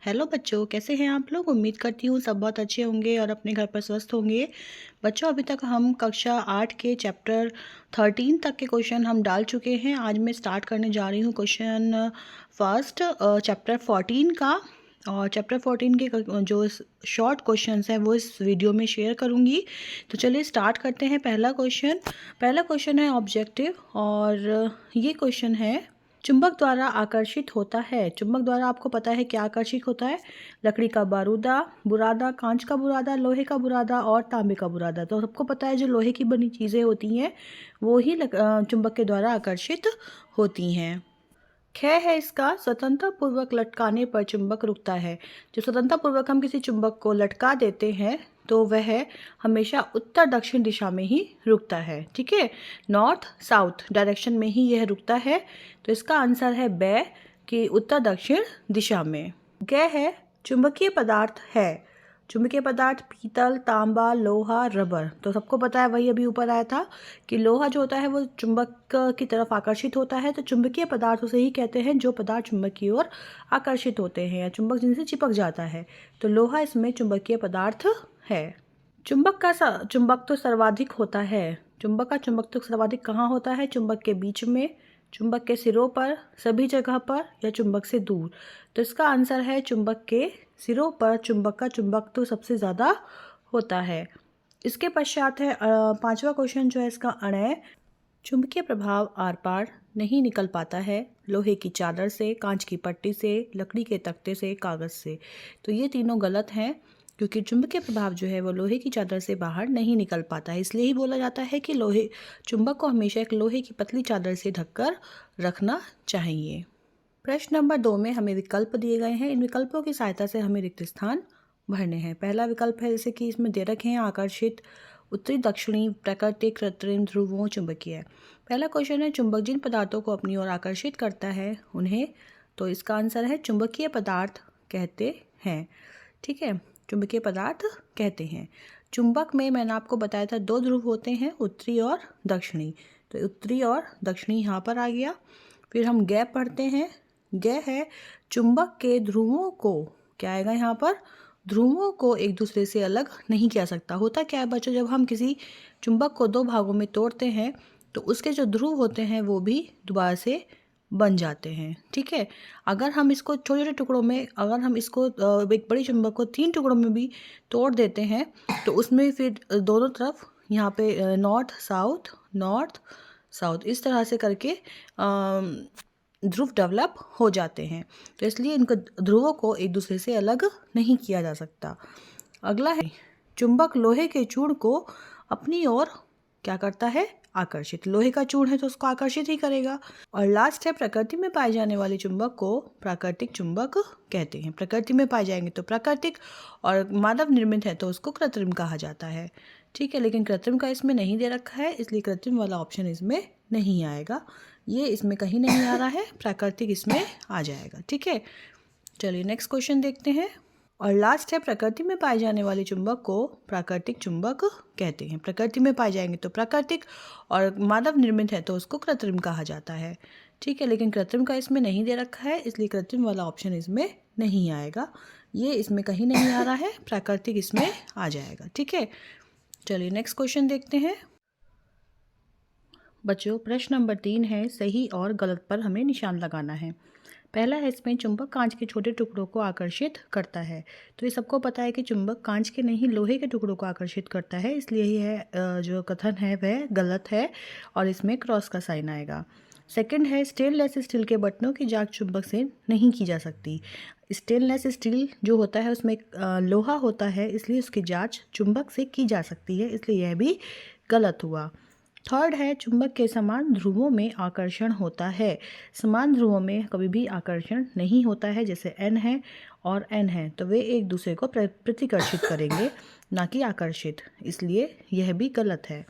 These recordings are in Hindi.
हेलो बच्चों, कैसे हैं आप लोग। उम्मीद करती हूँ सब बहुत अच्छे होंगे और अपने घर पर स्वस्थ होंगे। बच्चों, अभी तक हम कक्षा 8 के चैप्टर 13 तक के क्वेश्चन हम डाल चुके हैं। आज मैं स्टार्ट करने जा रही हूँ क्वेश्चन फर्स्ट चैप्टर 14 का। और चैप्टर 14 के जो शॉर्ट क्वेश्चंस हैं वो इस वीडियो में शेयर करूँगी। तो चलिए स्टार्ट करते हैं। पहला क्वेश्चन है ऑब्जेक्टिव, और ये क्वेश्चन है चुंबक द्वारा आकर्षित होता है। चुंबक द्वारा आपको पता है क्या आकर्षित होता है। लकड़ी का बुरादा, कांच का बुरादा, लोहे का बुरादा और तांबे का बुरादा। तो सबको पता है जो लोहे की बनी चीज़ें होती हैं वो ही चुंबक के द्वारा आकर्षित होती हैं। ख है इसका, स्वतंत्रता पूर्वक लटकाने पर चुंबक रुकता है। जो स्वतंत्रता पूर्वक हम किसी चुंबक को लटका देते हैं तो वह हमेशा उत्तर दक्षिण दिशा में ही रुकता है। ठीक है, नॉर्थ साउथ डायरेक्शन में ही यह रुकता है। तो इसका आंसर है ब कि उत्तर दक्षिण दिशा में। ग है चुंबकीय पदार्थ है। चुंबकीय पदार्थ पीतल, तांबा, लोहा, रबर। तो सबको पता है, वही अभी ऊपर आया था कि लोहा जो होता है वो चुंबक की तरफ आकर्षित होता है। तो चुंबकीय पदार्थ उसे ही कहते हैं जो पदार्थ चुंबक की ओर आकर्षित होते हैं या चुंबक जिनसे चिपक जाता है। तो लोहा इसमें चुंबकीय पदार्थ है। चुंबक तो सर्वाधिक होता है। चुंबक का चुंबक तो सर्वाधिक कहाँ होता है? चुंबक के बीच में, चुंबक के सिरों पर, सभी जगह पर, या चुंबक से दूर। तो इसका आंसर है चुंबक के सिरों पर चुंबक का चुंबक तो सबसे ज़्यादा होता है। इसके पश्चात है पांचवा क्वेश्चन जो है इसका अणय। चुंबकीय प्रभाव आर पार नहीं निकल पाता है लोहे की चादर से, कांच की पट्टी से, लकड़ी के तख्ते से, कागज से। तो ये तीनों गलत हैं, क्योंकि चुंबकीय प्रभाव जो है वो लोहे की चादर से बाहर नहीं निकल पाता है। इसलिए ही बोला जाता है कि चुंबक को हमेशा एक लोहे की पतली चादर से ढककर रखना चाहिए। प्रश्न नंबर 2 में हमें विकल्प दिए गए हैं। इन विकल्पों की सहायता से हमें रिक्त स्थान भरने हैं। पहला विकल्प है जैसे कि इसमें दे रखे हैं आकर्षित, उत्तरी, दक्षिणी, प्राकृतिक, कृत्रिम, ध्रुवों, चुंबकीय। पहला क्वेश्चन है चुंबक जिन पदार्थों को अपनी ओर आकर्षित करता है उन्हें। तो इसका आंसर है चुंबकीय पदार्थ कहते हैं। ठीक है, चुंबकीय पदार्थ कहते हैं। चुंबक में मैंने आपको बताया था 2 ध्रुव होते हैं, उत्तरी और दक्षिणी। तो उत्तरी और दक्षिणी यहाँ पर आ गया। फिर हम गैप पढ़ते हैं। गै है चुंबक के ध्रुवों को, क्या आएगा यहाँ पर? ध्रुवों को एक दूसरे से अलग नहीं किया सकता। होता क्या है बच्चों, जब हम किसी चुंबक को 2 भागों में तोड़ते हैं तो उसके जो ध्रुव होते हैं वो भी दोबारा से बन जाते हैं। ठीक है, अगर हम इसको छोटे छोटे टुकड़ों में, अगर हम इसको एक बड़ी चुंबक को 3 टुकड़ों में भी तोड़ देते हैं तो उसमें फिर दोनों तरफ यहाँ पे नॉर्थ साउथ इस तरह से करके ध्रुव डेवलप हो जाते हैं। तो इसलिए इनको ध्रुवों को एक दूसरे से अलग नहीं किया जा सकता। अगला है चुंबक लोहे के चूर्ण को अपनी ओर क्या करता है? आकर्षित। लोहे का चूर्ण है तो उसको आकर्षित ही करेगा। और लास्ट है प्रकृति में पाए जाने वाले चुंबक को प्राकृतिक चुंबक कहते हैं। प्रकृति में पाए जाएंगे तो प्राकृतिक, और मानव निर्मित है तो उसको कृत्रिम कहा जाता है। ठीक है, लेकिन कृत्रिम का इसमें नहीं दे रखा है, इसलिए कृत्रिम वाला ऑप्शन इसमें नहीं आएगा। ये इसमें कहीं नहीं आ रहा है, प्राकृतिक इसमें आ जाएगा। ठीक है, चलिए नेक्स्ट क्वेश्चन देखते हैं। और लास्ट है प्रकृति में पाए जाने वाले चुंबक को प्राकृतिक चुंबक कहते हैं। प्रकृति में पाए जाएंगे तो प्राकृतिक, और मानव निर्मित है तो उसको कृत्रिम कहा जाता है। ठीक है, लेकिन कृत्रिम का इसमें नहीं दे रखा है, इसलिए कृत्रिम वाला ऑप्शन इसमें नहीं आएगा। ये इसमें कहीं नहीं आ रहा है, प्राकृतिक इसमें आ जाएगा। ठीक है, चलिए नेक्स्ट क्वेश्चन देखते हैं। बच्चों, प्रश्न नंबर 3 है सही और गलत पर हमें निशान लगाना है। पहला है इसमें चुंबक कांच के छोटे टुकड़ों को आकर्षित करता है। तो ये सबको पता है कि चुंबक कांच के नहीं लोहे के टुकड़ों को आकर्षित करता है, इसलिए यह जो कथन है वह गलत है और इसमें क्रॉस का साइन आएगा। सेकंड है स्टेनलेस स्टील के बटनों की जांच चुंबक से नहीं की जा सकती। स्टेनलेस स्टील जो होता है उसमें लोहा होता है, इसलिए उसकी जांच चुंबक से की जा सकती है, इसलिए यह भी गलत हुआ। थर्ड है चुंबक के समान ध्रुवों में आकर्षण होता है। समान ध्रुवों में कभी भी आकर्षण नहीं होता है। जैसे N है और N है तो वे एक दूसरे को प्रतिकर्षित करेंगे, ना कि आकर्षित, इसलिए यह भी गलत है।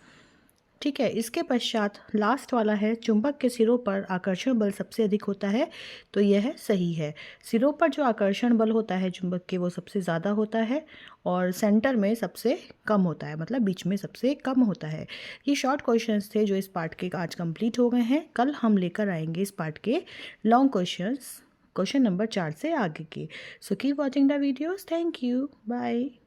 ठीक है, इसके पश्चात लास्ट वाला है चुंबक के सिरों पर आकर्षण बल सबसे अधिक होता है। तो यह सही है। सिरों पर जो आकर्षण बल होता है चुंबक के वो सबसे ज़्यादा होता है और सेंटर में सबसे कम होता है, मतलब बीच में सबसे कम होता है। ये शॉर्ट क्वेश्चंस थे जो इस पार्ट के आज कंप्लीट हो गए हैं। कल हम लेकर आएंगे इस पार्ट के लॉन्ग क्वेश्चंस। क्वेश्चन नंबर 4 से आगे के। So keep watching the videos. Thank you. Bye.